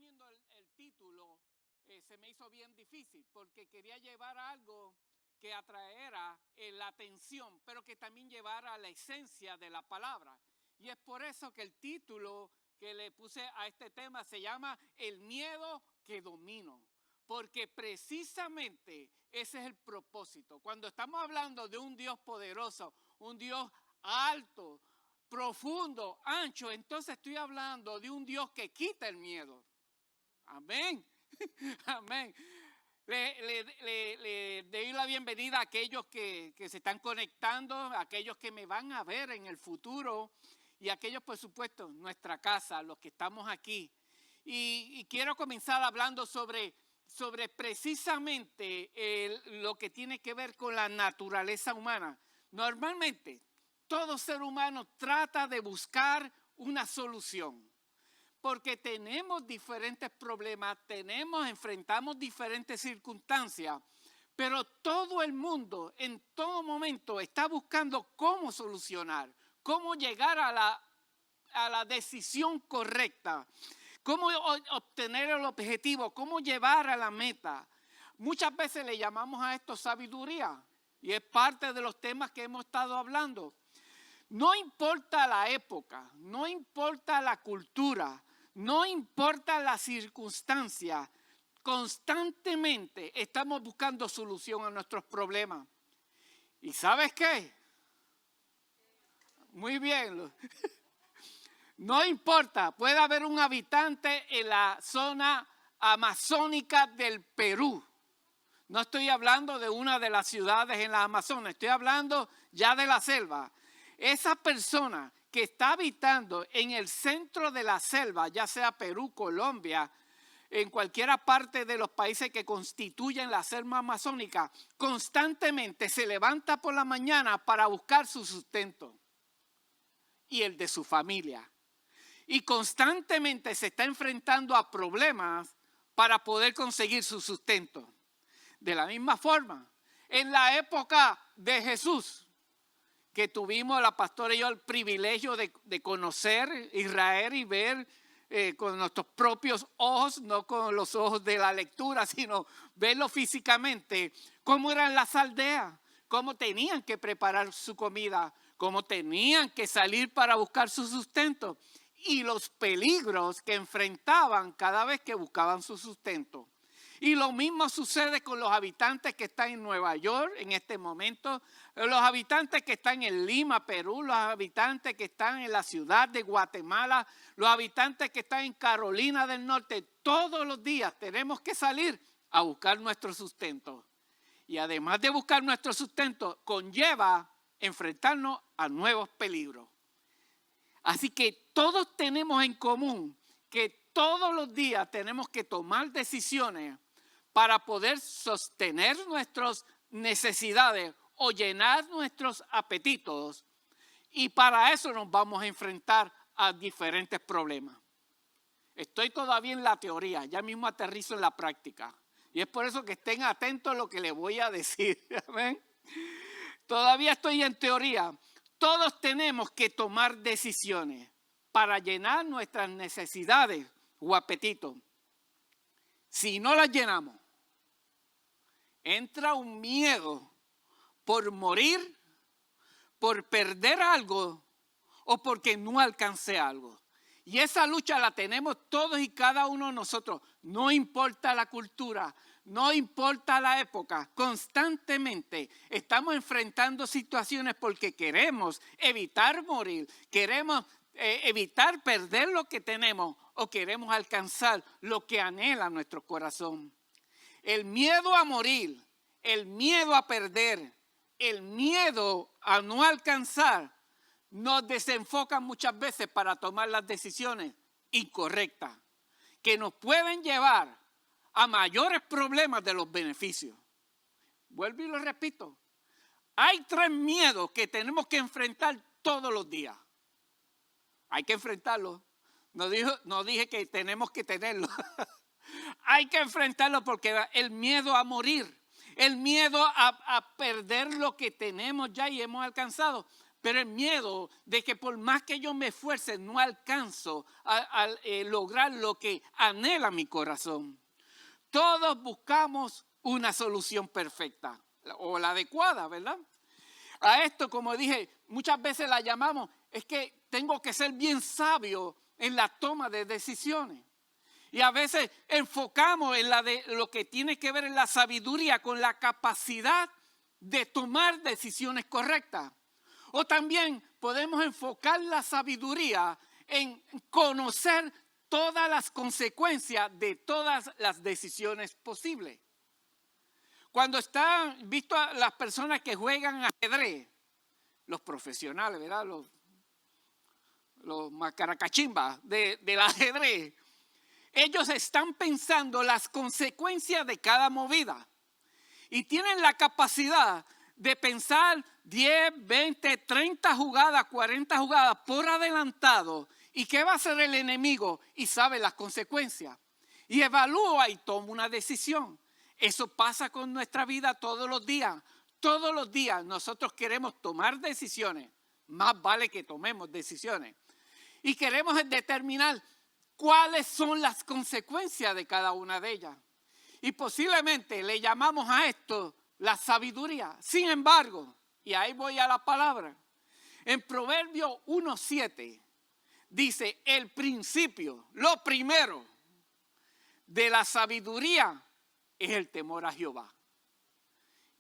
poniendo el título, se me hizo bien difícil porque quería llevar algo que atraera la atención, pero que también llevara la esencia de la palabra. Y es por eso que el título que le puse a este tema se llama El miedo que domino. Porque precisamente ese es el propósito. Cuando estamos hablando de un Dios poderoso, un Dios alto, profundo, ancho, entonces estoy hablando de un Dios que quita el miedo. Amén. Amén. Le doy la bienvenida a aquellos que se están conectando, a aquellos que me van a ver en el futuro y a aquellos, por supuesto, nuestra casa, los que estamos aquí. Y quiero comenzar hablando sobre precisamente lo que tiene que ver con la naturaleza humana. Normalmente, todo ser humano trata de buscar una solución. Porque tenemos diferentes problemas, enfrentamos diferentes circunstancias, pero todo el mundo en todo momento está buscando cómo solucionar, cómo llegar a la decisión correcta, cómo obtener el objetivo, cómo llevar a la meta. Muchas veces le llamamos a esto sabiduría y es parte de los temas que hemos estado hablando. No importa la época, no importa la cultura, no importa la circunstancia, constantemente estamos buscando solución a nuestros problemas. ¿Y sabes qué? Muy bien. No importa, puede haber un habitante en la zona amazónica del Perú. No estoy hablando de una de las ciudades en la Amazonas, estoy hablando ya de la selva. Esa persona que está habitando en el centro de la selva, ya sea Perú, Colombia, en cualquier parte de los países que constituyen la selva amazónica, constantemente se levanta por la mañana para buscar su sustento y el de su familia. Y constantemente se está enfrentando a problemas para poder conseguir su sustento. De la misma forma, en la época de Jesús, que tuvimos la pastora y yo el privilegio de conocer Israel y ver con nuestros propios ojos, no con los ojos de la lectura, sino verlo físicamente, cómo eran las aldeas, cómo tenían que preparar su comida, cómo tenían que salir para buscar su sustento y los peligros que enfrentaban cada vez que buscaban su sustento. Y lo mismo sucede con los habitantes que están en Nueva York en este momento, los habitantes que están en Lima, Perú, los habitantes que están en la ciudad de Guatemala, los habitantes que están en Carolina del Norte. Todos los días tenemos que salir a buscar nuestro sustento. Y además de buscar nuestro sustento, conlleva enfrentarnos a nuevos peligros. Así que todos tenemos en común que todos los días tenemos que tomar decisiones para poder sostener nuestras necesidades o llenar nuestros apetitos. Y para eso nos vamos a enfrentar a diferentes problemas. Estoy todavía en la teoría, ya mismo aterrizo en la práctica. Y es por eso que estén atentos a lo que les voy a decir. ¿Amén? Todavía estoy en teoría. Todos tenemos que tomar decisiones para llenar nuestras necesidades o apetitos. Si no las llenamos, entra un miedo por morir, por perder algo o porque no alcancé algo. Y esa lucha la tenemos todos y cada uno de nosotros. No importa la cultura, no importa la época. Constantemente estamos enfrentando situaciones porque queremos evitar morir, queremos evitar perder lo que tenemos o queremos alcanzar lo que anhela nuestro corazón. El miedo a morir, el miedo a perder, el miedo a no alcanzar nos desenfoca muchas veces para tomar las decisiones incorrectas que nos pueden llevar a mayores problemas de los beneficios. Vuelvo y lo repito. Hay 3 miedos que tenemos que enfrentar todos los días. Hay que enfrentarlos. No dije que tenemos que tenerlo. Hay que enfrentarlo porque el miedo a morir, el miedo a perder lo que tenemos ya y hemos alcanzado. pero el miedo de que por más que yo me esfuerce no alcanzo a lograr lo que anhela mi corazón. Todos buscamos una solución perfecta o la adecuada, ¿verdad? A esto, como dije, muchas veces la llamamos, es que tengo que ser bien sabio en la toma de decisiones. Y a veces enfocamos en lo que tiene que ver en la sabiduría con la capacidad de tomar decisiones correctas. O también podemos enfocar la sabiduría en conocer todas las consecuencias de todas las decisiones posibles. Cuando están visto a las personas que juegan ajedrez, los profesionales, ¿verdad? Los macaracachimbas del ajedrez, ellos están pensando las consecuencias de cada movida y tienen la capacidad de pensar 10, 20, 30 jugadas, 40 jugadas por adelantado y qué va a hacer el enemigo y sabe las consecuencias. Y evalúa y toma una decisión. Eso pasa con nuestra vida todos los días. Todos los días nosotros queremos tomar decisiones. Más vale que tomemos decisiones. Y queremos determinar cuáles son las consecuencias de cada una de ellas. Y posiblemente le llamamos a esto la sabiduría. Sin embargo, y ahí voy a la palabra, en Proverbios 1:7 dice, el principio, lo primero de la sabiduría es el temor a Jehová.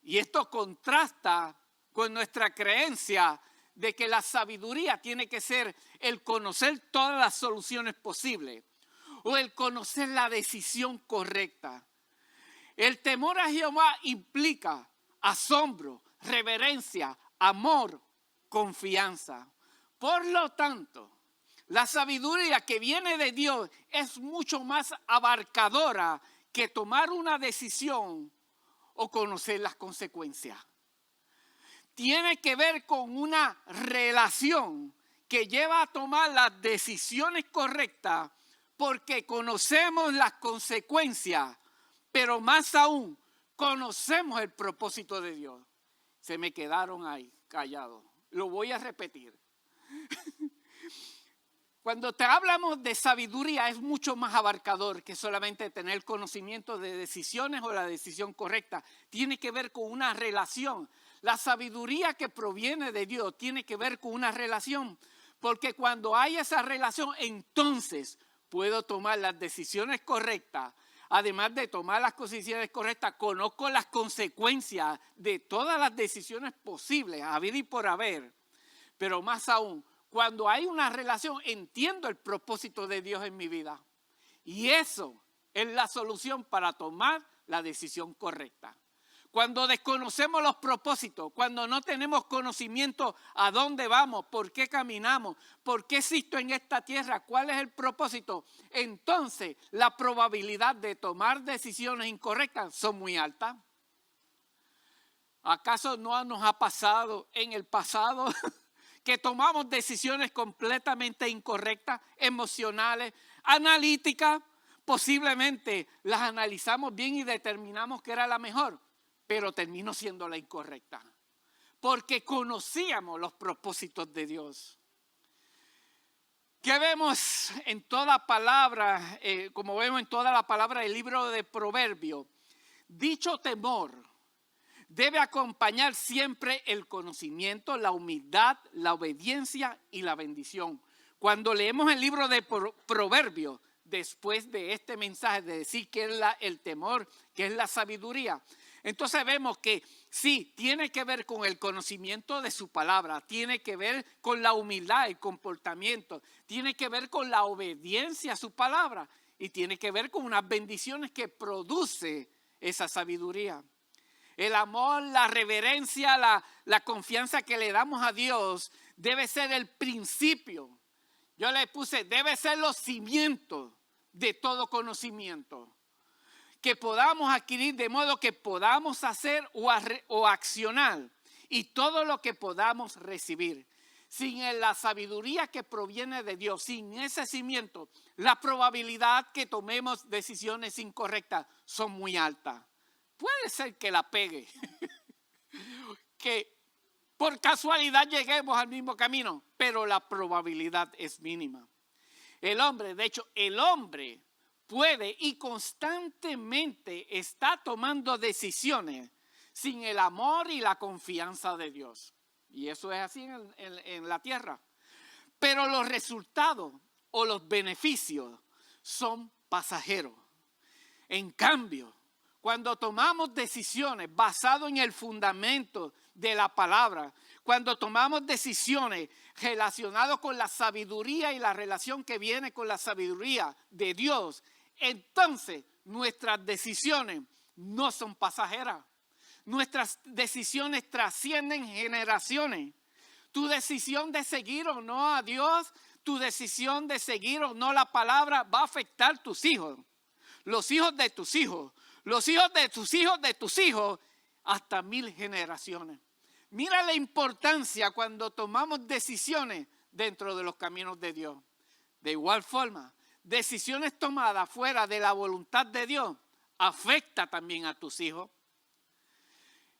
Y esto contrasta con nuestra creencia de que la sabiduría tiene que ser el conocer todas las soluciones posibles o el conocer la decisión correcta. El temor a Jehová implica asombro, reverencia, amor, confianza. Por lo tanto, la sabiduría que viene de Dios es mucho más abarcadora que tomar una decisión o conocer las consecuencias. Tiene que ver con una relación que lleva a tomar las decisiones correctas porque conocemos las consecuencias, pero más aún conocemos el propósito de Dios. Se me quedaron ahí callados. Lo voy a repetir. Cuando te hablamos de sabiduría es mucho más abarcador que solamente tener conocimiento de decisiones o la decisión correcta. Tiene que ver con una relación. La sabiduría que proviene de Dios tiene que ver con una relación. Porque cuando hay esa relación, entonces puedo tomar las decisiones correctas. Además de tomar las decisiones correctas, conozco las consecuencias de todas las decisiones posibles, habido y por haber. Pero más aún, cuando hay una relación, entiendo el propósito de Dios en mi vida. Y eso es la solución para tomar la decisión correcta. Cuando desconocemos los propósitos, cuando no tenemos conocimiento a dónde vamos, por qué caminamos, por qué existo en esta tierra, cuál es el propósito, entonces la probabilidad de tomar decisiones incorrectas son muy altas. ¿Acaso no nos ha pasado en el pasado que tomamos decisiones completamente incorrectas, emocionales, analíticas? Posiblemente las analizamos bien y determinamos que era la mejor, pero terminó siendo la incorrecta, porque conocíamos los propósitos de Dios. ¿Qué vemos en toda palabra, como vemos en toda la palabra del libro de Proverbios? Dicho temor debe acompañar siempre el conocimiento, la humildad, la obediencia y la bendición. Cuando leemos el libro de Proverbios, después de este mensaje de decir que es el temor, que es la sabiduría, entonces vemos que sí, tiene que ver con el conocimiento de su palabra, tiene que ver con la humildad, el comportamiento, tiene que ver con la obediencia a su palabra y tiene que ver con unas bendiciones que produce esa sabiduría. El amor, la reverencia, la confianza que le damos a Dios debe ser el principio. Yo le puse, debe ser los cimientos de todo conocimiento que podamos adquirir, de modo que podamos hacer o accionar, y todo lo que podamos recibir. Sin la sabiduría que proviene de Dios, sin ese cimiento, la probabilidad que tomemos decisiones incorrectas son muy altas. Puede ser que la pegue, que por casualidad lleguemos al mismo camino, pero la probabilidad es mínima. El hombre puede y constantemente está tomando decisiones sin el amor y la confianza de Dios. Y eso es así en la tierra. Pero los resultados o los beneficios son pasajeros. En cambio, cuando tomamos decisiones basadas en el fundamento de la palabra, cuando tomamos decisiones relacionadas con la sabiduría y la relación que viene con la sabiduría de Dios, entonces nuestras decisiones no son pasajeras. Nuestras decisiones trascienden generaciones. Tu decisión de seguir o no a Dios, tu decisión de seguir o no la palabra va a afectar tus hijos, los hijos de tus hijos, los hijos de tus hijos de tus hijos, hasta 1000 generaciones. Mira la importancia cuando tomamos decisiones dentro de los caminos de Dios. De igual forma, decisiones tomadas fuera de la voluntad de Dios afecta también a tus hijos.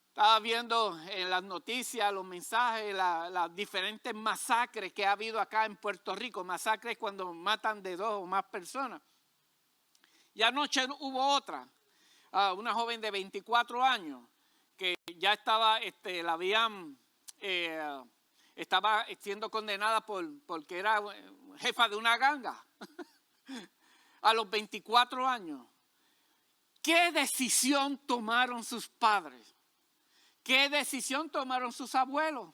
Estaba viendo en las noticias, los mensajes, las diferentes masacres que ha habido acá en Puerto Rico. Masacres cuando matan de 2 o más personas. Y anoche hubo otra, una joven de 24 años que ya estaba, estaba siendo condenada porque era jefa de una ganga a los 24 años. ¿Qué decisión tomaron sus padres? ¿Qué decisión tomaron sus abuelos?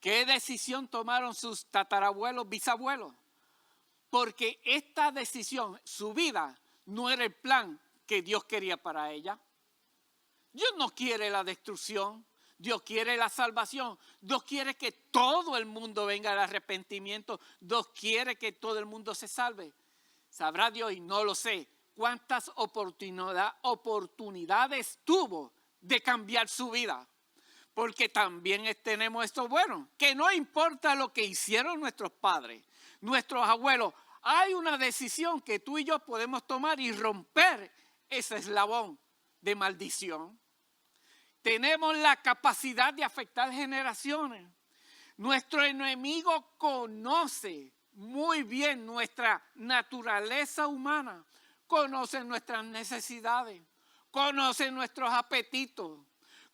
¿Qué decisión tomaron sus tatarabuelos, bisabuelos? Porque esta decisión, su vida, no era el plan que Dios quería para ella. Dios no quiere la destrucción, Dios quiere la salvación. Dios quiere que todo el mundo venga al arrepentimiento. Dios quiere que todo el mundo se salve. Sabrá Dios, y no lo sé, cuántas oportunidades tuvo de cambiar su vida. Porque también tenemos esto bueno, que no importa lo que hicieron nuestros padres, nuestros abuelos, hay una decisión que tú y yo podemos tomar y romper ese eslabón de maldición. Tenemos la capacidad de afectar generaciones. Nuestro enemigo conoce muy bien nuestra naturaleza humana, conoce nuestras necesidades, conoce nuestros apetitos,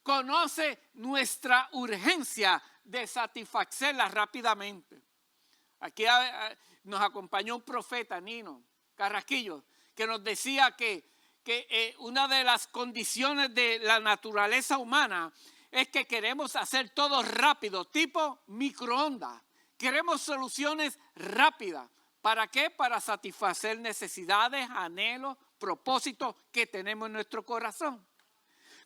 conoce nuestra urgencia de satisfacerla rápidamente. Aquí nos acompañó un profeta, Nino Carrasquillo, que nos decía que una de las condiciones de la naturaleza humana es que queremos hacer todo rápido, tipo microondas. Queremos soluciones rápidas. ¿Para qué? Para satisfacer necesidades, anhelos, propósitos que tenemos en nuestro corazón.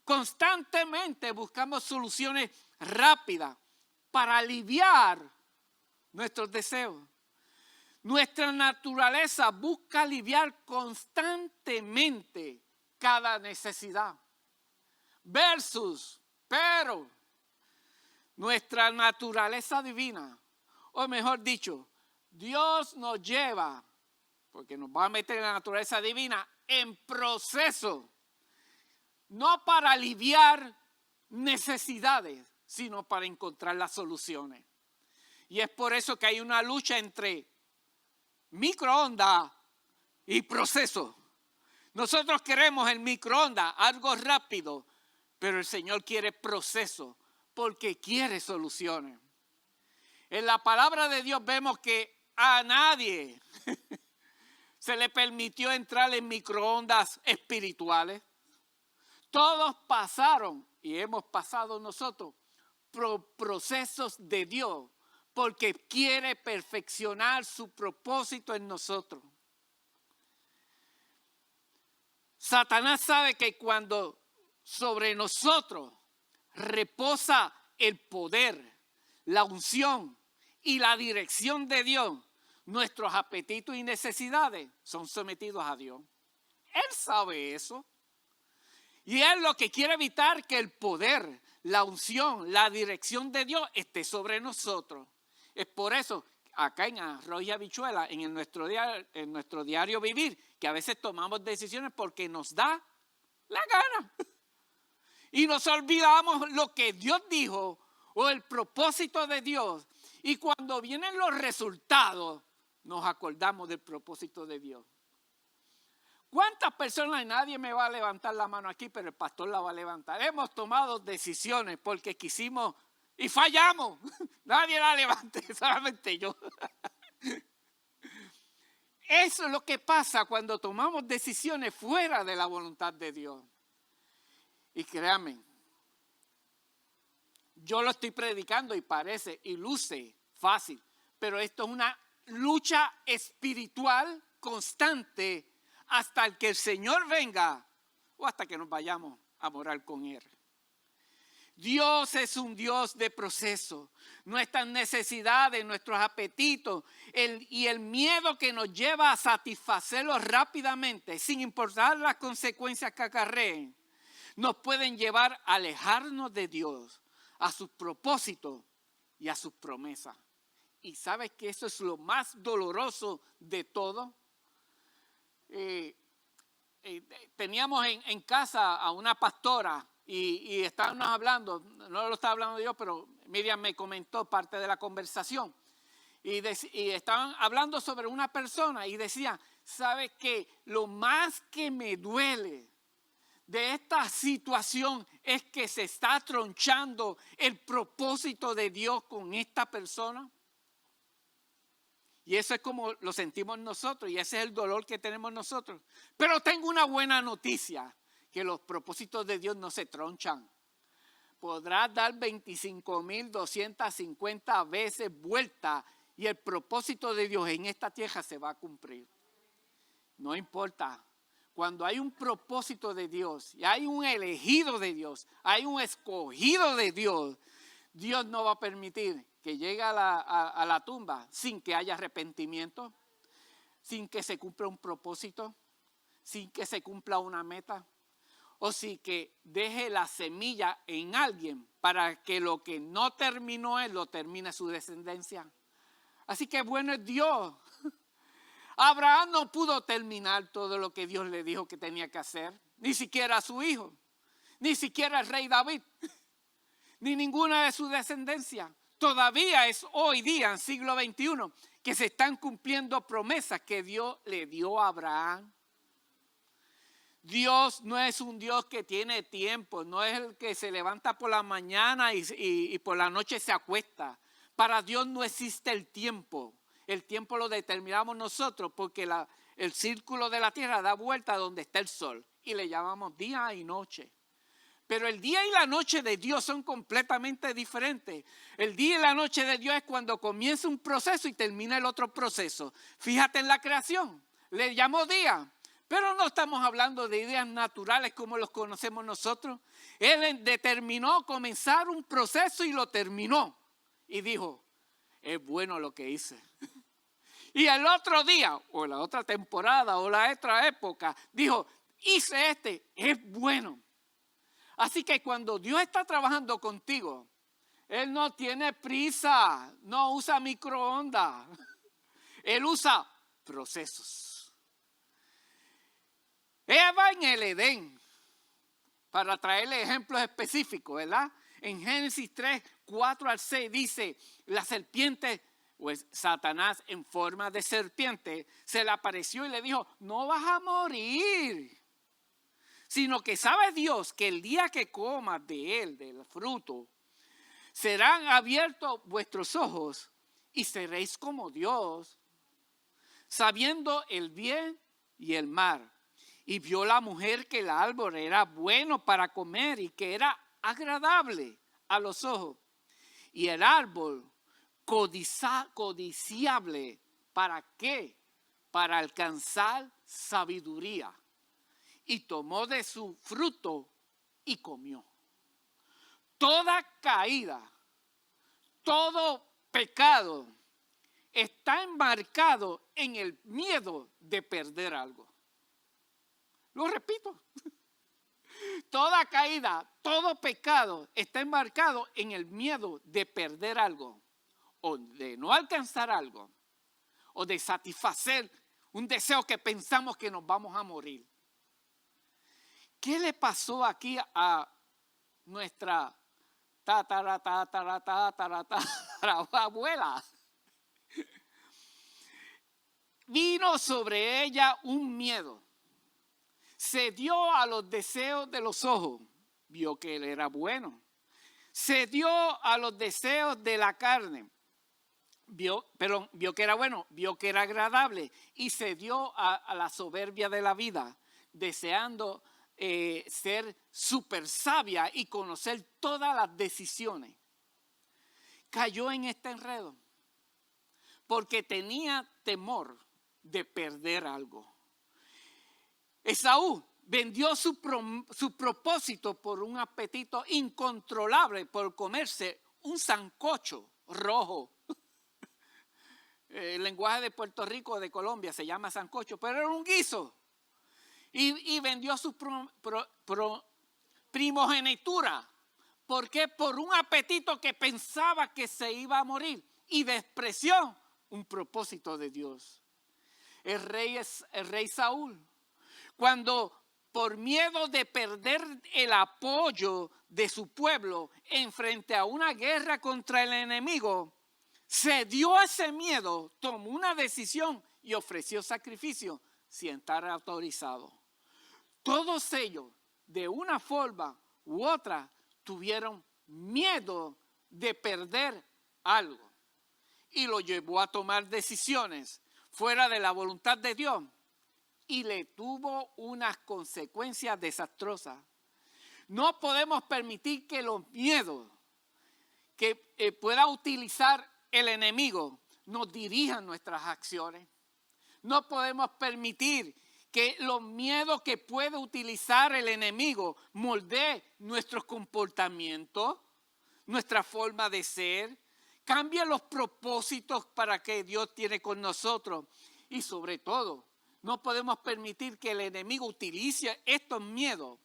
Constantemente buscamos soluciones rápidas para aliviar nuestros deseos. Nuestra naturaleza busca aliviar constantemente cada necesidad. Pero nuestra naturaleza divina, o mejor dicho, Dios nos lleva, porque nos va a meter en la naturaleza divina, en proceso, no para aliviar necesidades, sino para encontrar las soluciones. Y es por eso que hay una lucha entre microondas y proceso. Nosotros queremos el microondas, algo rápido, pero el Señor quiere proceso, porque quiere soluciones. En la palabra de Dios vemos que a nadie se le permitió entrar en microondas espirituales. Todos pasaron, y hemos pasado nosotros, por procesos de Dios, porque quiere perfeccionar su propósito en nosotros. Satanás sabe que cuando sobre nosotros reposa el poder, la unción y la dirección de Dios, nuestros apetitos y necesidades son sometidos a Dios. Él sabe eso. Y Él lo que quiere evitar que el poder, la unción, la dirección de Dios esté sobre nosotros. Es por eso, acá en Arroz y Habichuela, en nuestro diario vivir, que a veces tomamos decisiones porque nos da la gana. Y nos olvidamos lo que Dios dijo o el propósito de Dios, y cuando vienen los resultados, nos acordamos del propósito de Dios. ¿Cuántas personas? Nadie me va a levantar la mano aquí, pero el pastor la va a levantar. Hemos tomado decisiones porque quisimos y fallamos. Nadie la levante, solamente yo. Eso es lo que pasa cuando tomamos decisiones fuera de la voluntad de Dios. Y créanme, yo lo estoy predicando y parece y luce fácil, pero esto es una lucha espiritual constante hasta que el Señor venga o hasta que nos vayamos a morar con Él. Dios es un Dios de proceso. Nuestras necesidades, nuestros apetitos y el miedo que nos lleva a satisfacerlos rápidamente, sin importar las consecuencias que acarreen, nos pueden llevar a alejarnos de Dios, a sus propósitos y a sus promesas. ¿Y sabes que eso es lo más doloroso de todo? Teníamos en casa a una pastora y estábamos hablando, no lo estaba hablando yo, pero Miriam me comentó parte de la conversación y estaban hablando sobre una persona y decía, ¿sabes qué? Lo más que me duele de esta situación es que se está tronchando el propósito de Dios con esta persona. Y eso es como lo sentimos nosotros y ese es el dolor que tenemos nosotros. Pero tengo una buena noticia, que los propósitos de Dios no se tronchan. Podrás dar 25,250 veces vuelta y el propósito de Dios en esta tierra se va a cumplir. No importa. Cuando hay un propósito de Dios y hay un elegido de Dios, hay un escogido de Dios, Dios no va a permitir que llegue a la tumba sin que haya arrepentimiento, sin que se cumpla un propósito, sin que se cumpla una meta, o sin que deje la semilla en alguien para que lo que no terminó él lo termine su descendencia. Así que bueno es Dios. Abraham no pudo terminar todo lo que Dios le dijo que tenía que hacer, ni siquiera a su hijo, ni siquiera el rey David, ni ninguna de su descendencia. Todavía es hoy día, en siglo XXI, que se están cumpliendo promesas que Dios le dio a Abraham. Dios no es un Dios que tiene tiempo, no es el que se levanta por la mañana y por la noche se acuesta. Para Dios no existe el tiempo. El tiempo lo determinamos nosotros porque el círculo de la tierra da vuelta donde está el sol y le llamamos día y noche. Pero el día y la noche de Dios son completamente diferentes. El día y la noche de Dios es cuando comienza un proceso y termina el otro proceso. Fíjate en la creación, le llamó día, pero no estamos hablando de ideas naturales como los conocemos nosotros. Él determinó comenzar un proceso y lo terminó. Y dijo, es bueno lo que hice. Y el otro día, o la otra temporada, o la otra época, dijo, hice es bueno. Así que cuando Dios está trabajando contigo, Él no tiene prisa, no usa microondas, Él usa procesos. Eva en el Edén, para traerle ejemplos específicos, ¿verdad? En Génesis 3, 4 al 6 dice, la serpiente, pues Satanás en forma de serpiente, se le apareció y le dijo, no vas a morir. Sino que sabe Dios que el día que comas de él, del fruto, serán abiertos vuestros ojos y seréis como Dios, sabiendo el bien y el mal. Y vio la mujer que el árbol era bueno para comer y que era agradable a los ojos. Y el árbol codiciable, ¿para qué? Para alcanzar sabiduría. Y tomó de su fruto y comió. Toda caída, todo pecado está enmarcado en el miedo de perder algo. Lo repito. Toda caída, todo pecado está enmarcado en el miedo de perder algo, o de no alcanzar algo, o de satisfacer un deseo que pensamos que nos vamos a morir. ¿Qué le pasó aquí a nuestra abuela. Vino sobre ella un miedo. Se dio a los deseos de los ojos. Vio que él era bueno. Se dio a los deseos de la carne. Vio que era bueno, vio que era agradable y se dio a la soberbia de la vida, deseando ser súper sabia y conocer todas las decisiones. Cayó en este enredo porque tenía temor de perder algo. Esaú vendió su propósito por un apetito incontrolable por comerse un sancocho rojo. El lenguaje de Puerto Rico, de Colombia, se llama sancocho, pero era un guiso. Y vendió su primogenitura. ¿Por qué? Por un apetito que pensaba que se iba a morir y despreció un propósito de Dios. El rey Saúl, cuando por miedo de perder el apoyo de su pueblo en frente a una guerra contra el enemigo, se dio a ese miedo, tomó una decisión y ofreció sacrificio sin estar autorizado. Todos ellos, de una forma u otra, tuvieron miedo de perder algo y lo llevó a tomar decisiones fuera de la voluntad de Dios y le tuvo unas consecuencias desastrosas. No podemos permitir que los miedos que pueda utilizar el enemigo nos dirijan nuestras acciones. No podemos permitir que los miedos que puede utilizar el enemigo moldee nuestros comportamientos, nuestra forma de ser, cambie los propósitos para que Dios tiene con nosotros. Y sobre todo, no podemos permitir que el enemigo utilice estos miedos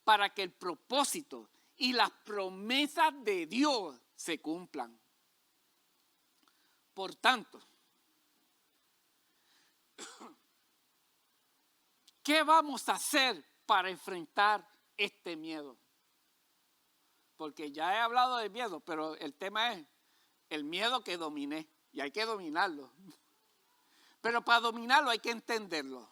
para que el propósito y las promesas de Dios se cumplan. Por tanto, ¿qué vamos a hacer para enfrentar este miedo? Porque ya he hablado de miedo, pero el tema es el miedo que dominé y hay que dominarlo. Pero para dominarlo hay que entenderlo.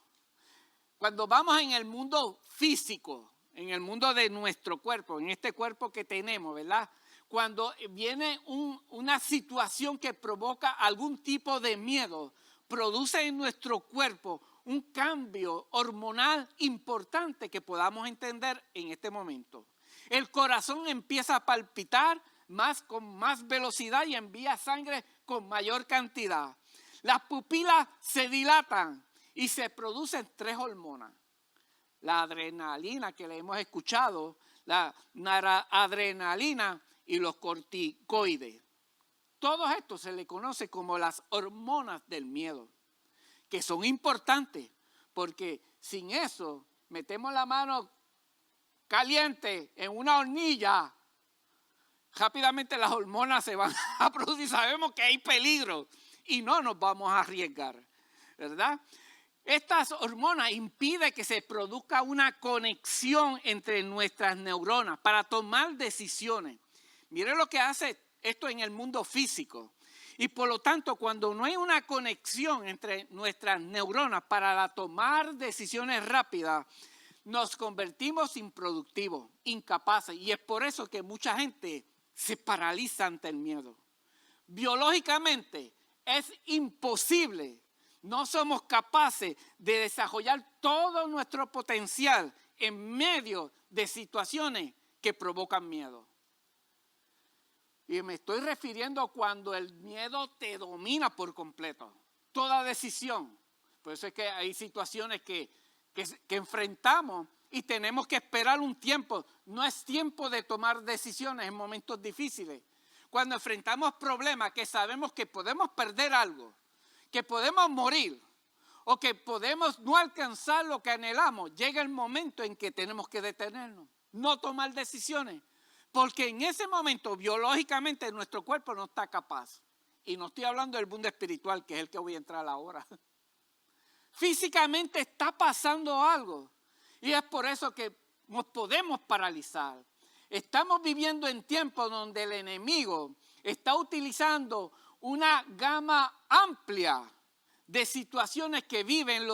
Cuando vamos en el mundo físico, en el mundo de nuestro cuerpo, en este cuerpo que tenemos, ¿verdad? Cuando viene una situación que provoca algún tipo de miedo, produce en nuestro cuerpo un cambio hormonal importante que podamos entender en este momento. El corazón empieza a palpitar con más velocidad y envía sangre con mayor cantidad. Las pupilas se dilatan y se producen 3 hormonas. La adrenalina que le hemos escuchado, la noradrenalina y los corticoides. Todo esto se le conoce como las hormonas del miedo, que son importantes porque sin eso metemos la mano caliente en una hornilla, rápidamente las hormonas se van a producir, sabemos que hay peligro y no nos vamos a arriesgar, ¿verdad? Estas hormonas impiden que se produzca una conexión entre nuestras neuronas para tomar decisiones. Miren lo que hace esto en el mundo físico. Y por lo tanto, cuando no hay una conexión entre nuestras neuronas para tomar decisiones rápidas, nos convertimos improductivos, incapaces. Y es por eso que mucha gente se paraliza ante el miedo. Biológicamente es imposible. No somos capaces de desarrollar todo nuestro potencial en medio de situaciones que provocan miedo. Y me estoy refiriendo cuando el miedo te domina por completo. Toda decisión. Por eso es que hay situaciones que enfrentamos y tenemos que esperar un tiempo. No es tiempo de tomar decisiones en momentos difíciles. Cuando enfrentamos problemas que sabemos que podemos perder algo, que podemos morir o que podemos no alcanzar lo que anhelamos, llega el momento en que tenemos que detenernos, no tomar decisiones. Porque en ese momento, biológicamente, nuestro cuerpo no está capaz. Y no estoy hablando del mundo espiritual, que es el que voy a entrar ahora. Físicamente está pasando algo. Y es por eso que nos podemos paralizar. estamos viviendo en tiempos donde el enemigo está utilizando una gama amplia de situaciones que viven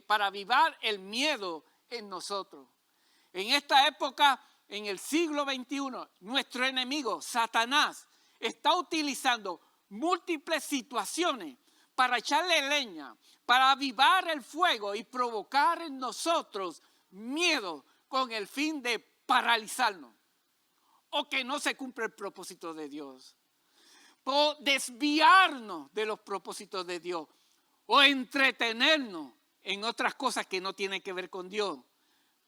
para avivar el miedo en nosotros. En esta época, en el siglo XXI, nuestro enemigo, Satanás, está utilizando múltiples situaciones para echarle leña, para avivar el fuego y provocar en nosotros miedo con el fin de paralizarnos o que no se cumpla el propósito de Dios, o desviarnos de los propósitos de Dios o entretenernos en otras cosas que no tienen que ver con Dios.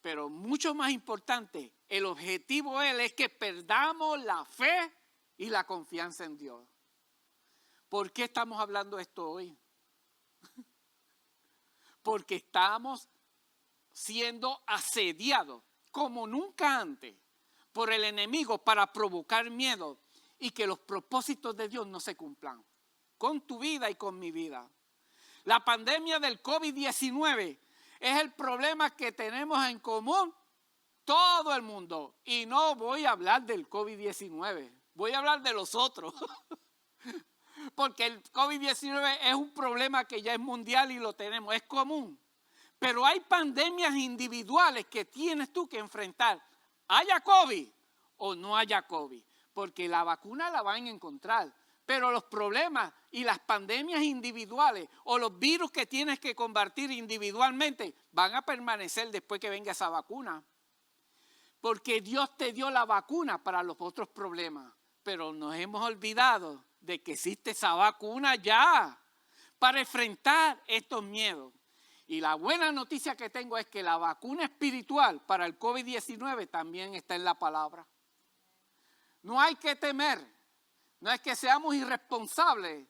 Pero mucho más importante, el objetivo de él es que perdamos la fe y la confianza en Dios. ¿Por qué estamos hablando de esto hoy? Porque estamos siendo asediados como nunca antes por el enemigo para provocar miedo y que los propósitos de Dios no se cumplan con tu vida y con mi vida. La pandemia del COVID-19 es el problema que tenemos en común todo el mundo. Y no voy a hablar del COVID-19, voy a hablar de los otros. Porque el COVID-19 es un problema que ya es mundial y lo tenemos, es común. Pero hay pandemias individuales que tienes tú que enfrentar, haya COVID o no haya COVID, porque la vacuna la van a encontrar. Pero los problemas y las pandemias individuales o los virus que tienes que combatir individualmente van a permanecer después que venga esa vacuna. Porque Dios te dio la vacuna para los otros problemas, pero nos hemos olvidado de que existe esa vacuna ya para enfrentar estos miedos. Y la buena noticia que tengo es que la vacuna espiritual para el COVID-19 también está en la palabra. No hay que temer, no es que seamos irresponsables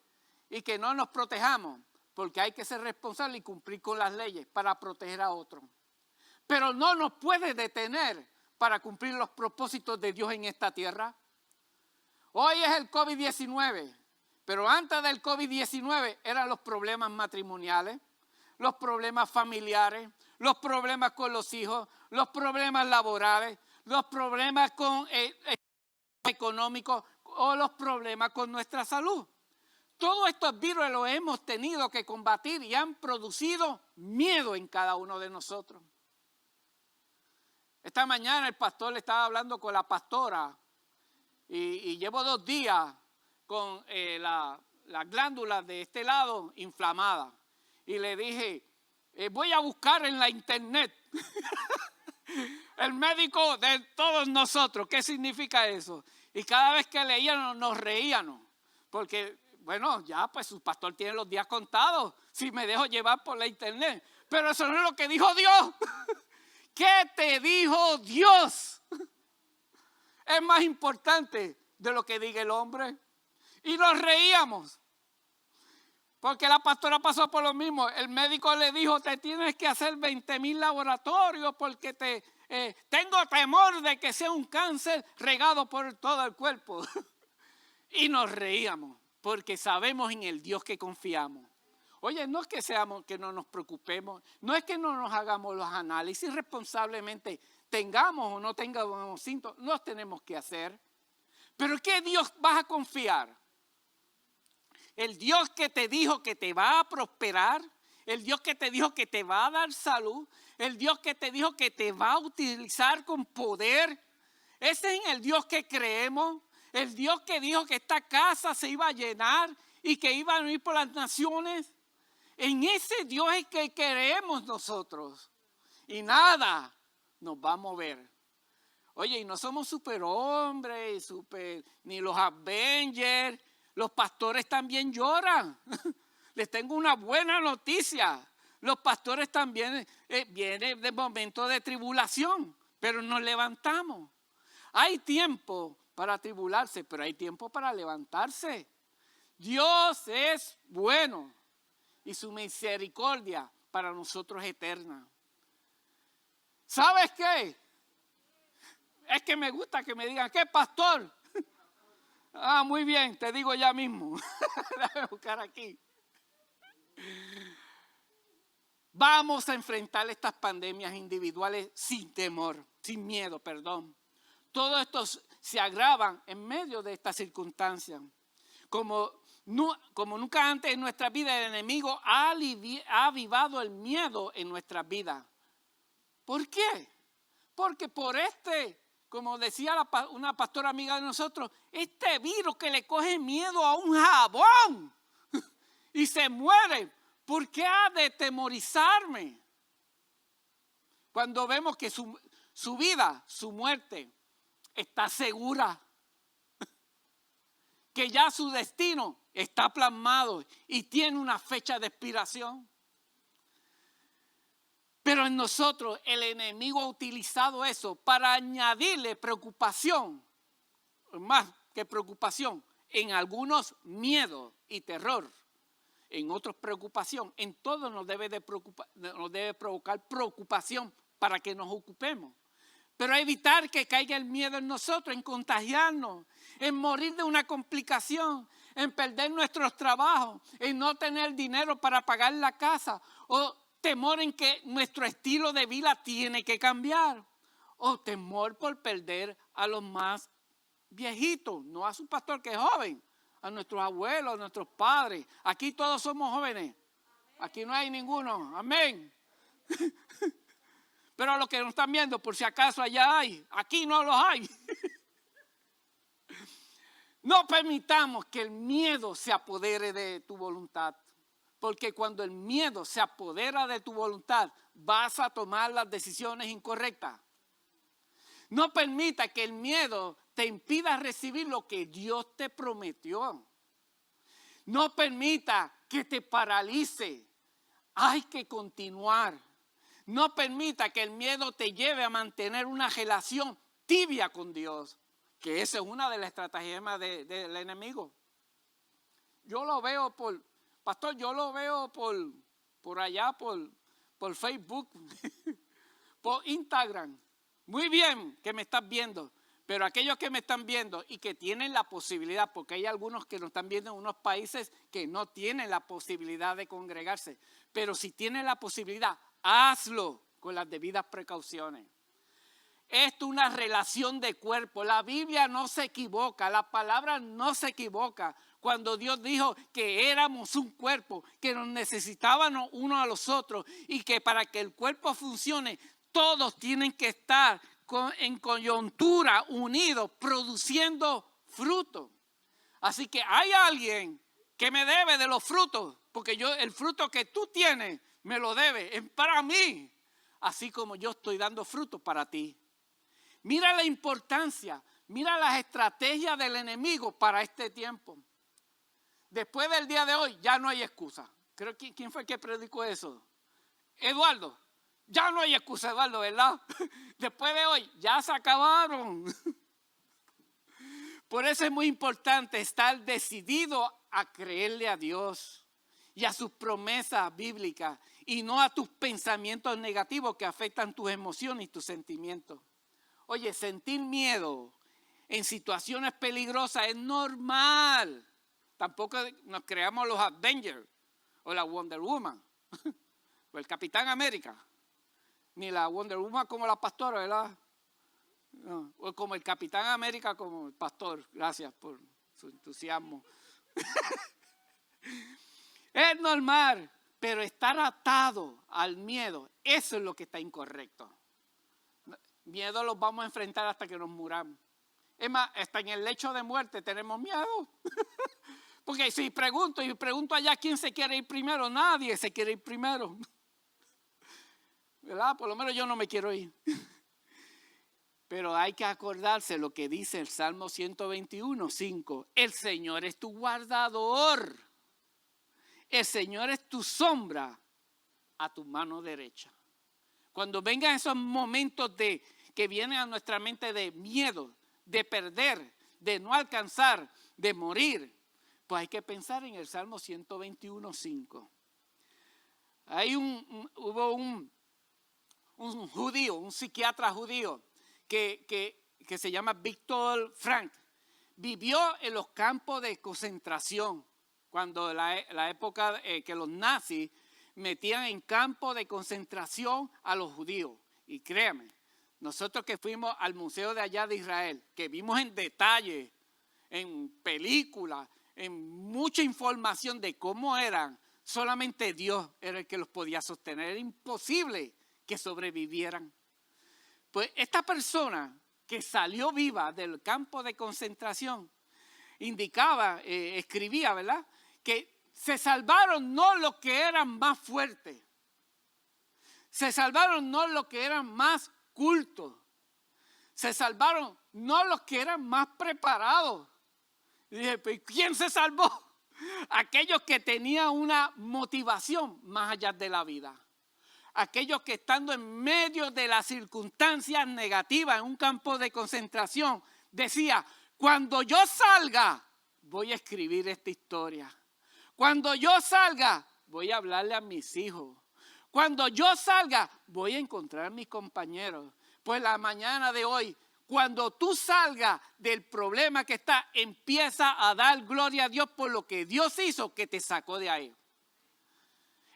y que no nos protejamos, porque hay que ser responsables y cumplir con las leyes para proteger a otros. Pero no nos puede detener para cumplir los propósitos de Dios en esta tierra. Hoy es el COVID-19, pero antes del COVID-19 eran los problemas matrimoniales, los problemas familiares, los problemas con los hijos, los problemas laborales, los problemas económicos o los problemas con nuestra salud. Todos estos virus los hemos tenido que combatir y han producido miedo en cada uno de nosotros. Esta mañana el pastor le estaba hablando con la pastora y llevo 2 días con la glándula de este lado inflamada. Y le dije, voy a buscar en la internet el médico de todos nosotros. ¿Qué significa eso? Y cada vez que leíamos nos reíamos. Porque, bueno, ya pues su pastor tiene los días contados si me dejo llevar por la internet. Pero eso no es lo que dijo Dios. ¿Qué te dijo Dios? Es más importante de lo que diga el hombre. Y nos reíamos. Porque la pastora pasó por lo mismo. El médico le dijo, te tienes que hacer 20,000 laboratorios porque tengo temor de que sea un cáncer regado por todo el cuerpo. Y nos reíamos porque sabemos en el Dios que confiamos. Oye, no es que no nos preocupemos, no es que no nos hagamos los análisis responsablemente, tengamos o no tengamos síntomas, los tenemos que hacer. Pero ¿qué Dios vas a confiar? El Dios que te dijo que te va a prosperar, el Dios que te dijo que te va a dar salud, el Dios que te dijo que te va a utilizar con poder. Ese es el Dios que creemos, el Dios que dijo que esta casa se iba a llenar y que iba a venir por las naciones. En ese Dios es que creemos nosotros y nada nos va a mover. Oye, y no somos superhombres, ni los Avengers. Los pastores también lloran. Les tengo una buena noticia. Los pastores también vienen de momentos de tribulación, pero nos levantamos. Hay tiempo para tribularse, pero hay tiempo para levantarse. Dios es bueno y su misericordia para nosotros es eterna. ¿Sabes qué? Es que me gusta que me digan, ¿qué pastor? Ah, muy bien, te digo ya mismo. Déjame buscar aquí. Vamos a enfrentar estas pandemias individuales sin temor, sin miedo, perdón. Todo esto se agravan en medio de esta circunstancia. Como nunca antes en nuestra vida, el enemigo ha avivado el miedo en nuestra vida. ¿Por qué? Porque como decía una pastora amiga de nosotros, este virus que le coge miedo a un jabón y se muere, ¿por qué ha de temorizarme? Cuando vemos que su vida, su muerte, está segura, que ya su destino está plasmado y tiene una fecha de expiración. Pero en nosotros el enemigo ha utilizado eso para añadirle preocupación, más que preocupación, en algunos miedo y terror, en otros preocupación. En todo nos debe provocar preocupación para que nos ocupemos. Pero evitar que caiga el miedo en nosotros, en contagiarnos, en morir de una complicación, en perder nuestros trabajos, en no tener dinero para pagar la casa, o temor en que nuestro estilo de vida tiene que cambiar, o temor por perder a los más viejitos, no a su pastor que es joven, a nuestros abuelos, a nuestros padres. Aquí todos somos jóvenes, aquí no hay ninguno, amén. Pero los que nos están viendo, por si acaso allá hay, aquí no los hay. No permitamos que el miedo se apodere de tu voluntad. Porque cuando el miedo se apodera de tu voluntad, vas a tomar las decisiones incorrectas. No permita que el miedo te impida recibir lo que Dios te prometió. No permita que te paralice. Hay que continuar. No permita que el miedo te lleve a mantener una relación tibia con Dios, que esa es una de las estratagemas del enemigo. Yo lo veo pastor, yo lo veo por allá, por Facebook, por Instagram. Muy bien que me estás viendo, pero aquellos que me están viendo y que tienen la posibilidad, porque hay algunos que nos están viendo en unos países que no tienen la posibilidad de congregarse, pero si tienen la posibilidad, hazlo con las debidas precauciones. Esto es una relación de cuerpo. La Biblia no se equivoca, la palabra no se equivoca. Cuando Dios dijo que éramos un cuerpo, que nos necesitábamos unos a los otros y que para que el cuerpo funcione, todos tienen que estar en coyuntura, unidos, produciendo fruto. Así que hay alguien que me debe de los frutos, porque el fruto que tú tienes me lo debe, es para mí, así como yo estoy dando fruto para ti. Mira la importancia, mira las estrategias del enemigo para este tiempo. Después del día de hoy ya no hay excusa. Creo que ¿quién fue el que predicó eso? Eduardo. Ya no hay excusa, Eduardo, ¿verdad? Después de hoy ya se acabaron. Por eso es muy importante estar decidido a creerle a Dios y a sus promesas bíblicas y no a tus pensamientos negativos que afectan tus emociones y tus sentimientos. Oye, sentir miedo en situaciones peligrosas es normal. Tampoco nos creamos los Avengers o la Wonder Woman o el Capitán América. Ni la Wonder Woman como la pastora, ¿verdad? No, o como el Capitán América como el pastor. Gracias por su entusiasmo. Es normal, pero estar atado al miedo, eso es lo que está incorrecto. Miedo los vamos a enfrentar hasta que nos muramos. Es más, hasta en el lecho de muerte tenemos miedo. Porque si pregunto allá quién se quiere ir primero, nadie se quiere ir primero. ¿Verdad? Por lo menos yo no me quiero ir. Pero hay que acordarse lo que dice el Salmo 121:5. El Señor es tu guardador. El Señor es tu sombra a tu mano derecha. Cuando vengan esos momentos que vienen a nuestra mente de miedo, de perder, de no alcanzar, de morir, pues hay que pensar en el Salmo 121:5. Hubo un judío, un psiquiatra judío que se llama Viktor Frankl. Vivió en los campos de concentración cuando la época que los nazis metían en campos de concentración a los judíos. Y créanme, Nosotros que fuimos al museo de allá de Israel, que vimos en detalle, en películas, en mucha información de cómo eran, solamente Dios era el que los podía sostener. Era imposible que sobrevivieran. Pues esta persona que salió viva del campo de concentración indicaba, escribía, ¿verdad?, que se salvaron no los que eran más fuertes, se salvaron no los que eran más cultos, se salvaron no los que eran más preparados. Y dije, ¿pero quién se salvó? Aquellos que tenían una motivación más allá de la vida. Aquellos que estando en medio de las circunstancias negativas en un campo de concentración, decía, cuando yo salga, voy a escribir esta historia. Cuando yo salga, voy a hablarle a mis hijos. Cuando yo salga, voy a encontrar a mis compañeros. Pues la mañana de hoy, cuando tú salgas del problema que está, empieza a dar gloria a Dios por lo que Dios hizo que te sacó de ahí.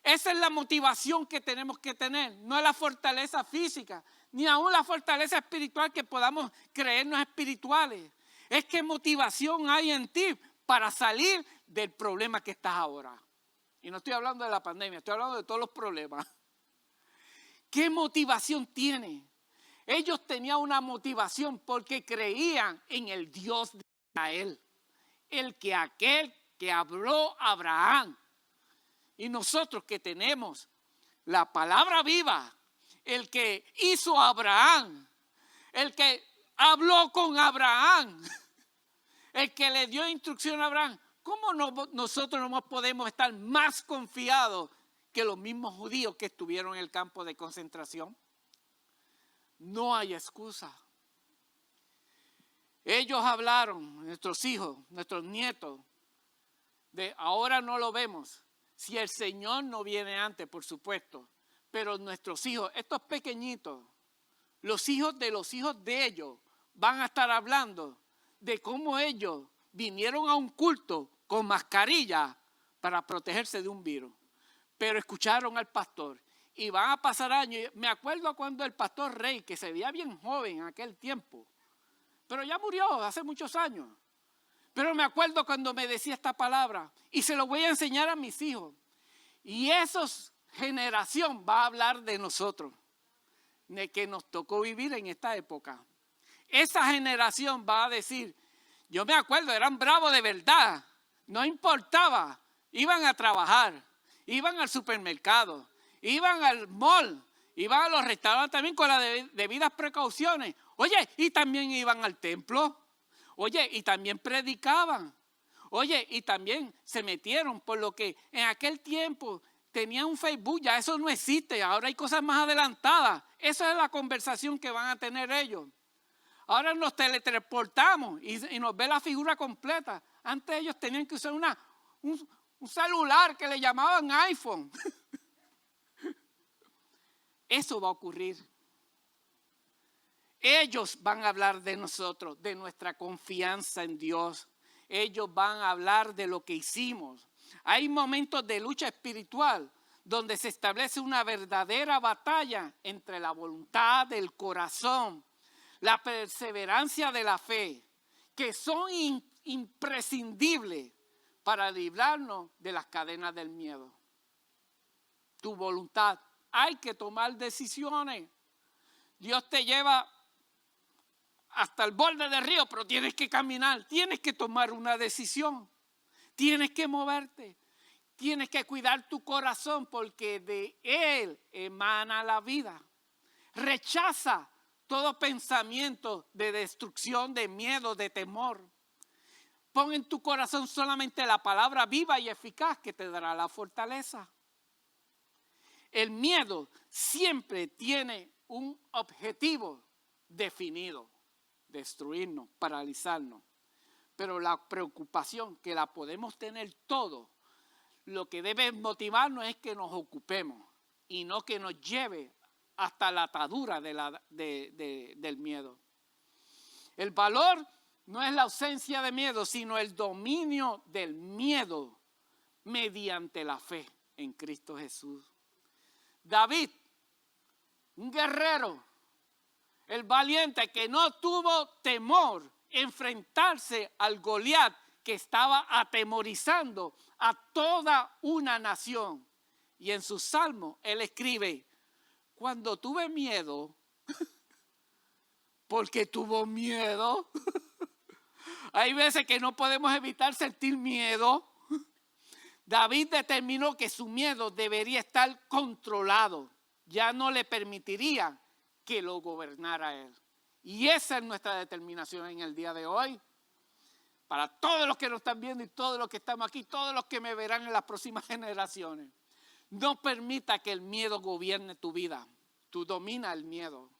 Esa es la motivación que tenemos que tener, no es la fortaleza física, ni aún la fortaleza espiritual que podamos creernos espirituales. Es qué motivación hay en ti para salir del problema que estás ahora. Y no estoy hablando de la pandemia, estoy hablando de todos los problemas. ¿Qué motivación tiene? Ellos tenían una motivación porque creían en el Dios de Israel, aquel que habló a Abraham. Y nosotros que tenemos la palabra viva, el que hizo a Abraham, el que habló con Abraham, el que le dio instrucción a Abraham, ¿cómo nosotros no podemos estar más confiados que los mismos judíos que estuvieron en el campo de concentración? No hay excusa. Ellos hablaron, nuestros hijos, nuestros nietos, de ahora no lo vemos. Si el Señor no viene antes, por supuesto, pero nuestros hijos, estos pequeñitos, los hijos de ellos, van a estar hablando de cómo ellos vinieron a un culto con mascarilla para protegerse de un virus, pero escucharon al pastor y van a pasar años. Me acuerdo cuando el pastor Rey, que se veía bien joven en aquel tiempo, pero ya murió hace muchos años. Pero me acuerdo cuando me decía esta palabra y se lo voy a enseñar a mis hijos. Y esa generación va a hablar de nosotros, de que nos tocó vivir en esta época. Esa generación va a decir, yo me acuerdo, eran bravos de verdad, no importaba, iban a trabajar, iban al supermercado, iban al mall, iban a los restaurantes también con las debidas precauciones. Oye, y también iban al templo. Oye, y también predicaban. Oye, y también se metieron, por lo que en aquel tiempo tenían un Facebook, ya eso no existe, ahora hay cosas más adelantadas. Esa es la conversación que van a tener ellos. Ahora nos teletransportamos y nos ve la figura completa. Antes ellos tenían que usar un celular que le llamaban iPhone. Eso va a ocurrir. Ellos van a hablar de nosotros, de nuestra confianza en Dios. Ellos van a hablar de lo que hicimos. Hay momentos de lucha espiritual donde se establece una verdadera batalla entre la voluntad del corazón, la perseverancia de la fe, que son imprescindibles para librarnos de las cadenas del miedo. Tu voluntad, hay que tomar decisiones. Dios te lleva hasta el borde del río, pero tienes que caminar, tienes que tomar una decisión, tienes que moverte, tienes que cuidar tu corazón porque de él emana la vida. Rechaza todo pensamiento de destrucción, de miedo, de temor. Pon en tu corazón solamente la palabra viva y eficaz que te dará la fortaleza. El miedo siempre tiene un objetivo definido: destruirnos, paralizarnos. Pero la preocupación, que la podemos tener todo, lo que debe motivarnos es que nos ocupemos y no que nos lleve hasta la atadura del miedo. El valor no es la ausencia de miedo, sino el dominio del miedo mediante la fe en Cristo Jesús. David, un guerrero, el valiente que no tuvo temor enfrentarse al Goliat que estaba atemorizando a toda una nación. Y en su salmo él escribe, cuando tuve miedo, porque tuvo miedo. Hay veces que no podemos evitar sentir miedo. David determinó que su miedo debería estar controlado. Ya no le permitiría que lo gobernara él. Y esa es nuestra determinación en el día de hoy. Para todos los que nos están viendo y todos los que estamos aquí, todos los que me verán en las próximas generaciones. No permita que el miedo gobierne tu vida. Tú domina el miedo.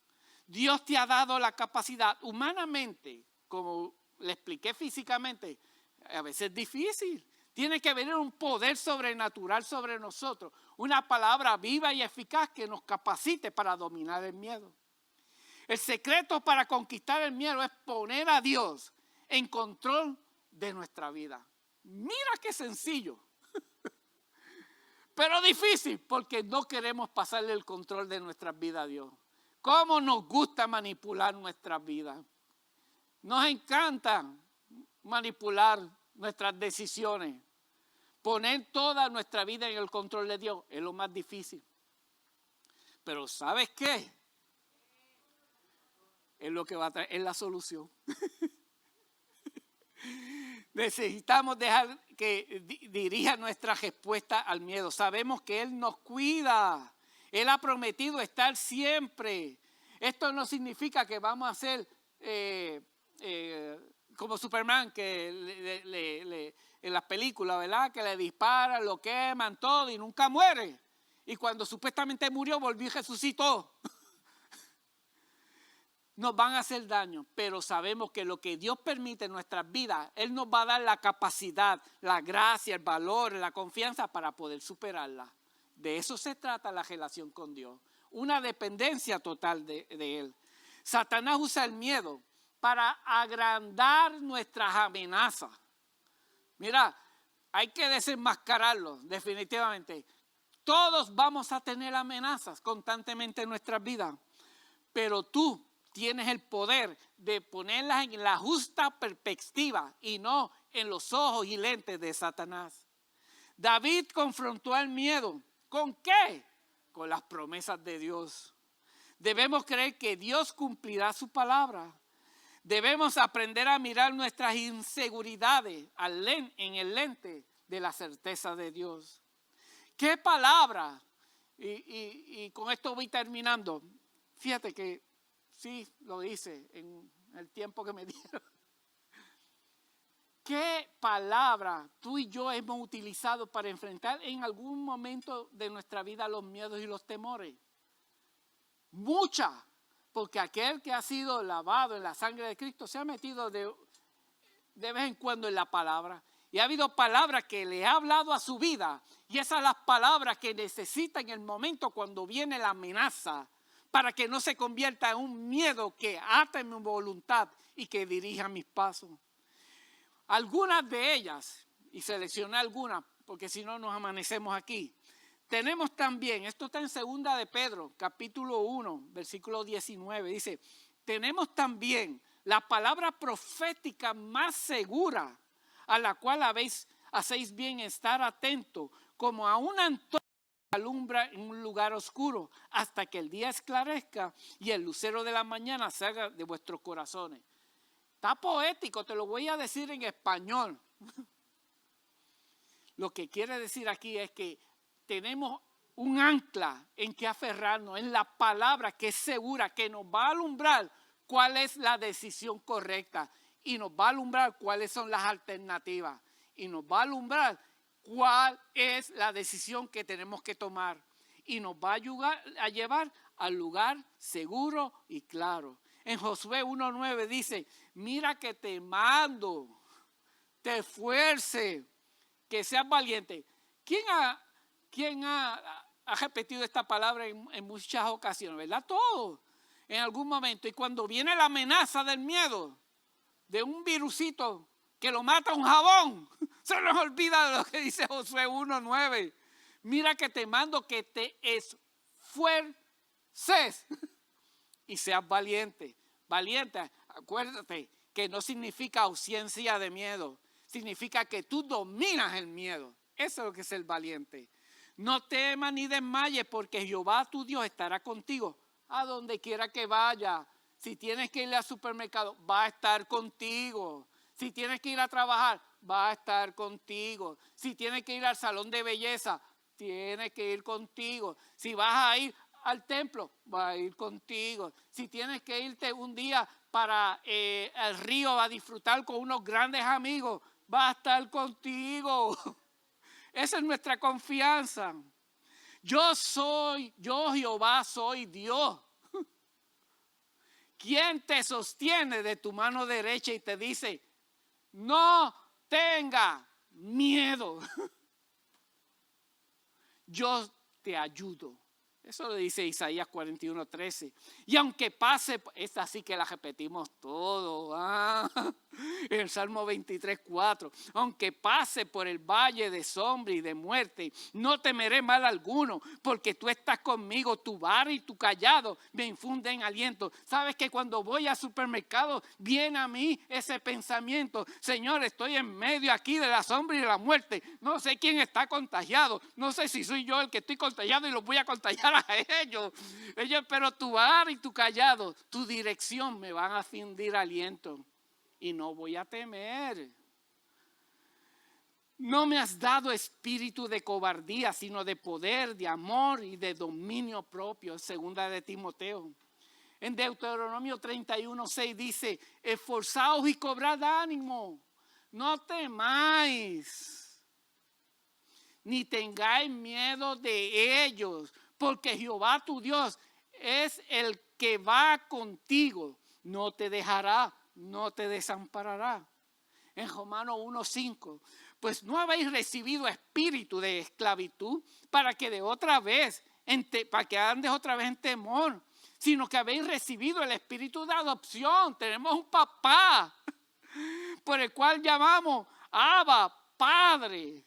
Dios te ha dado la capacidad humanamente, como le expliqué físicamente, a veces es difícil. Tiene que venir un poder sobrenatural sobre nosotros, una palabra viva y eficaz que nos capacite para dominar el miedo. El secreto para conquistar el miedo es poner a Dios en control de nuestra vida. Mira qué sencillo, pero difícil porque no queremos pasarle el control de nuestras vidas a Dios. ¿Cómo nos gusta manipular nuestras vidas? Nos encanta manipular nuestras decisiones. Poner toda nuestra vida en el control de Dios es lo más difícil. Pero ¿sabes qué? Es lo que va a traer, es la solución. Necesitamos dejar que dirija nuestra respuesta al miedo. Sabemos que Él nos cuida. Él ha prometido estar siempre. Esto no significa que vamos a ser como Superman, que en las películas, ¿verdad? Que le disparan, lo queman, todo y nunca muere. Y cuando supuestamente murió, volvió y resucitó. Nos van a hacer daño, pero sabemos que lo que Dios permite en nuestras vidas, Él nos va a dar la capacidad, la gracia, el valor, la confianza para poder superarla. De eso se trata la relación con Dios. Una dependencia total de Él. Satanás usa el miedo para agrandar nuestras amenazas. Mira, hay que desenmascararlo definitivamente. Todos vamos a tener amenazas constantemente en nuestras vidas, pero tú tienes el poder de ponerlas en la justa perspectiva y no en los ojos y lentes de Satanás. David confrontó el miedo. ¿Con qué? Con las promesas de Dios. Debemos creer que Dios cumplirá su palabra. Debemos aprender a mirar nuestras inseguridades en el lente de la certeza de Dios. ¿Qué palabra? Y con esto voy terminando. Fíjate que sí, lo hice en el tiempo que me dieron. ¿Qué palabra tú y yo hemos utilizado para enfrentar en algún momento de nuestra vida los miedos y los temores? Muchas, porque aquel que ha sido lavado en la sangre de Cristo se ha metido de vez en cuando en la palabra. Y ha habido palabras que le ha hablado a su vida. Y esas son las palabras que necesita en el momento cuando viene la amenaza, para que no se convierta en un miedo que ate mi voluntad y que dirija mis pasos. Algunas de ellas, y seleccioné algunas, porque si no nos amanecemos aquí. Tenemos también, esto está en 2 de Pedro, capítulo 1, versículo 19, dice, tenemos también la palabra profética más segura, a la cual hacéis bien estar atento, como a una antorcha que alumbra en un lugar oscuro, hasta que el día esclarezca y el lucero de la mañana salga de vuestros corazones. Está poético, te lo voy a decir en español. Lo que quiere decir aquí es que tenemos un ancla en que aferrarnos, en la palabra que es segura, que nos va a alumbrar cuál es la decisión correcta y nos va a alumbrar cuáles son las alternativas y nos va a alumbrar cuál es la decisión que tenemos que tomar y nos va a llevar al lugar seguro y claro. En Josué 1:9 dice, mira que te mando, te esfuerce, que seas valiente. ¿Quién ha repetido esta palabra en muchas ocasiones? ¿Verdad? Todos, en algún momento. Y cuando viene la amenaza del miedo, de un virusito que lo mata un jabón, se nos olvida de lo que dice Josué 1:9. Mira que te mando que te esfuerces. y seas valiente. Valiente, acuérdate que no significa ausencia de miedo, significa que tú dominas el miedo. Eso es lo que es el valiente. No temas ni desmayes, porque Jehová tu Dios estará contigo a donde quiera que vaya. Si tienes que ir al supermercado, va a estar contigo. Si tienes que ir a trabajar, va a estar contigo. Si tienes que ir al salón de belleza, tiene que ir contigo. Si vas a ir al templo, va a ir contigo. Si tienes que irte un día para el río a disfrutar con unos grandes amigos, va a estar contigo. Esa es nuestra confianza. Yo Jehová soy Dios. ¿Quién te sostiene de tu mano derecha y te dice, no tenga miedo? Yo te ayudo. Eso lo dice Isaías 41:13. Y aunque pase, esta sí que la repetimos todo. El Salmo 23:4. Aunque pase por el valle de sombra y de muerte, no temeré mal alguno, porque tú estás conmigo, tu vara y tu callado me infunden aliento. Sabes que cuando voy al supermercado viene a mí ese pensamiento, Señor, estoy en medio aquí de la sombra y de la muerte. No sé quién está contagiado, no sé si soy yo el que estoy contagiado y los voy a contagiar a ellos, pero tu vara y tu callado, tu dirección me van a infundir aliento y no voy a temer. No me has dado espíritu de cobardía, sino de poder, de amor y de dominio propio. Segunda de Timoteo. En Deuteronomio 31:6 dice, esforzaos y cobrad ánimo, no temáis, ni tengáis miedo de ellos, porque Jehová tu Dios es el que va contigo, no te dejará, no te desamparará. En Romanos 1:5, pues no habéis recibido espíritu de esclavitud para que para que andes otra vez en temor, sino que habéis recibido el espíritu de adopción. Tenemos un papá por el cual llamamos Abba, Padre.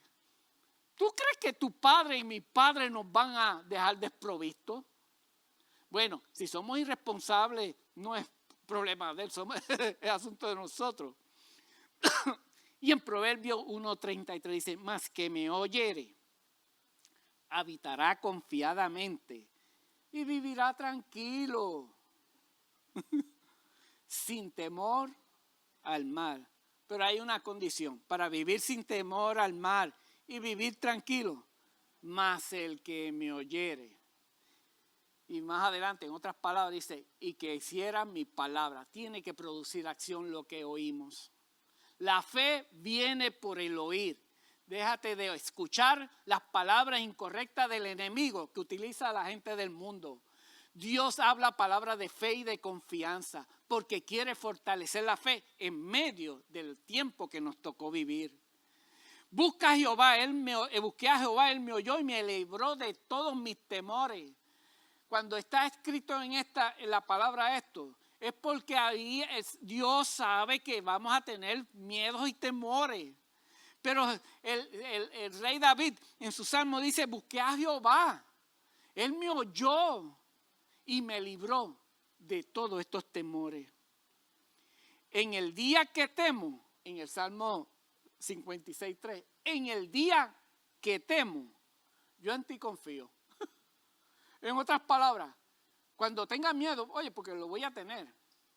¿Tú crees que tu padre y mi padre nos van a dejar desprovistos? Bueno, si somos irresponsables, no es problema de él, es asunto de nosotros. Y en Proverbios 1:33 dice, mas que me oyere, habitará confiadamente y vivirá tranquilo, sin temor al mal. Pero hay una condición, para vivir sin temor al mal y vivir tranquilo, mas el que me oyere. Y más adelante, en otras palabras, dice, y que hiciera mi palabra. Tiene que producir acción lo que oímos. La fe viene por el oír. Déjate de escuchar las palabras incorrectas del enemigo que utiliza la gente del mundo. Dios habla palabras de fe y de confianza porque quiere fortalecer la fe en medio del tiempo que nos tocó vivir. Busqué a Jehová, Él me oyó y me libró de todos mis temores. Cuando está escrito en la palabra esto, es porque ahí Dios sabe que vamos a tener miedos y temores. Pero el rey David en su salmo dice, busqué a Jehová, Él me oyó y me libró de todos estos temores. En el día que temo, en el Salmo 56:3, en el día que temo, yo en ti confío. En otras palabras, cuando tenga miedo, oye, porque lo voy a tener,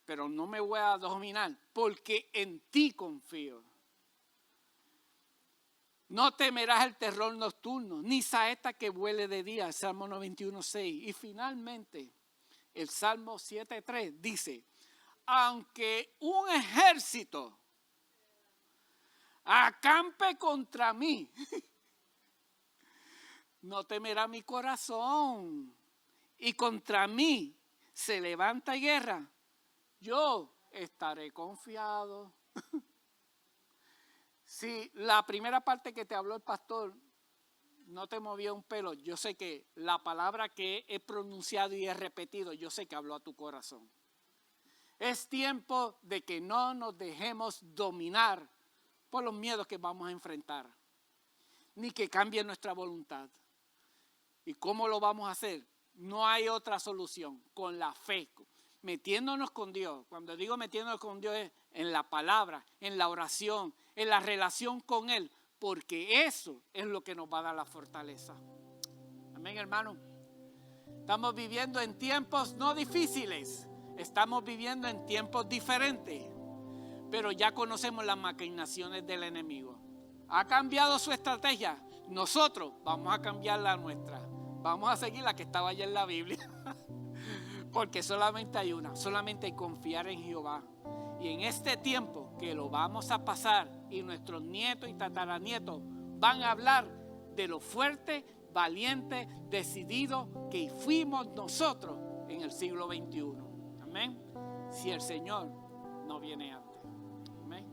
pero no me voy a dominar, porque en ti confío. No temerás el terror nocturno, ni saeta que vuele de día, el Salmo 91:6. Y finalmente, el Salmo 7:3 dice, aunque un ejército acampe contra mí, no temerá mi corazón. Y contra mí se levanta guerra, yo estaré confiado. Si la primera parte que te habló el pastor no te movía un pelo, yo sé que la palabra que he pronunciado y he repetido, yo sé que habló a tu corazón. Es tiempo de que no nos dejemos dominar por los miedos que vamos a enfrentar, ni que cambie nuestra voluntad. ¿Y cómo lo vamos a hacer? No hay otra solución, con la fe. metiéndonos con Dios. Cuando digo metiéndonos con Dios es en la palabra, en la oración, en la relación con Él, porque eso es lo que nos va a dar la fortaleza. Amén, hermano. Estamos viviendo en tiempos no difíciles, estamos viviendo en tiempos diferentes, pero ya conocemos las maquinaciones del enemigo. Ha cambiado su estrategia, nosotros vamos a cambiar la nuestra. Vamos a seguir la que estaba allá en la Biblia. Porque solamente hay una, solamente hay que confiar en Jehová. Y en este tiempo que lo vamos a pasar y nuestros nietos y tataranietos van a hablar de lo fuerte, valiente, decidido que fuimos nosotros en el siglo XXI. Amén. Si el Señor no viene antes. Amén.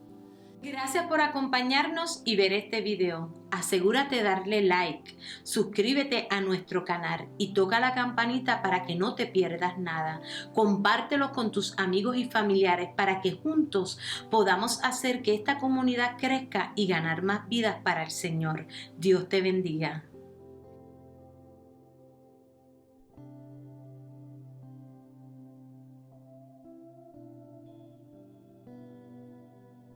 Gracias por acompañarnos y ver este video. Asegúrate de darle like, suscríbete a nuestro canal y toca la campanita para que no te pierdas nada. Compártelo con tus amigos y familiares para que juntos podamos hacer que esta comunidad crezca y ganar más vidas para el Señor. Dios te bendiga.